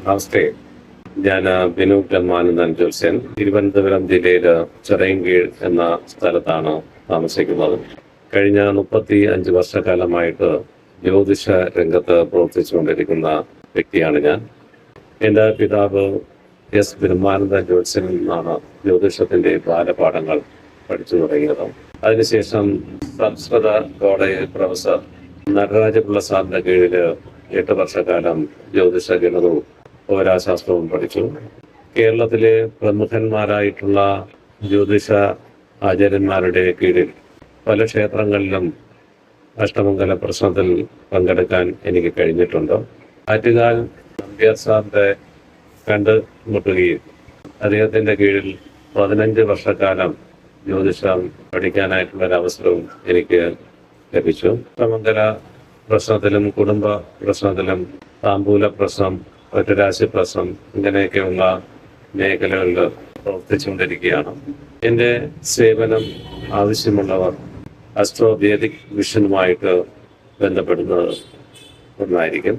നമസ്തേ. ഞാൻ ബിനു ബ്രഹ്മാനന്ദൻ ജ്യോത്സ്യൻ. തിരുവനന്തപുരം ജില്ലയിൽ ചിറയൻകീഴ് എന്ന സ്ഥലത്താണ് താമസിക്കുന്നത്. കഴിഞ്ഞ 35 വർഷക്കാലമായിട്ട് ജ്യോതിഷ രംഗത്ത് പ്രവർത്തിച്ചുകൊണ്ടിരിക്കുന്ന വ്യക്തിയാണ് ഞാൻ. എൻ്റെ പിതാവ് എസ് ബ്രഹ്മാനന്ദൻ ജ്യോത്സ്യനിൽ നിന്നാണ് ജ്യോതിഷത്തിൻ്റെ ബാലപാഠങ്ങൾ പഠിച്ചു തുടങ്ങിയത്. അതിനുശേഷം സംസ്കൃത കോളേജ് പ്രൊഫസർ നടരാജപിള്ള സാറിൻ്റെ കീഴിൽ 8 വർഷക്കാലം ജ്യോതിഷ ഗണിതവും ഓരാശാസ്ത്രവും പഠിച്ചു. കേരളത്തിലെ പ്രമുഖന്മാരായിട്ടുള്ള ജ്യോതിഷ ആചാര്യന്മാരുടെ കീഴിൽ പല ക്ഷേത്രങ്ങളിലും അഷ്ടമംഗല പ്രശ്നത്തിൽ പങ്കെടുക്കാൻ എനിക്ക് കഴിഞ്ഞിട്ടുണ്ട്. ആറ്റുകാൽ നമ്പ്യാർ സാറിൻ്റെ കണ്ടുമുട്ടുകയും അദ്ദേഹത്തിൻ്റെ കീഴിൽ 15 വർഷക്കാലം ജ്യോതിഷം പഠിക്കാനായിട്ടുള്ളൊരവസരവും എനിക്ക് ലഭിച്ചു. അഷ്ടമംഗല പ്രശ്നത്തിലും കുടുംബ പ്രശ്നത്തിലും താമ്പൂല പ്രശ്നം, ഒറ്റരാശി പ്രശ്നം, ഇങ്ങനെയൊക്കെയുള്ള മേഖലകളിൽ പ്രവർത്തിച്ചുകൊണ്ടിരിക്കുകയാണ്. എൻ്റെ സേവനം ആവശ്യമുള്ളവർ അസ്ട്രോ വേദിക് വിഷനുമായിട്ട് ബന്ധപ്പെടുന്നത് ഒന്നായിരിക്കും.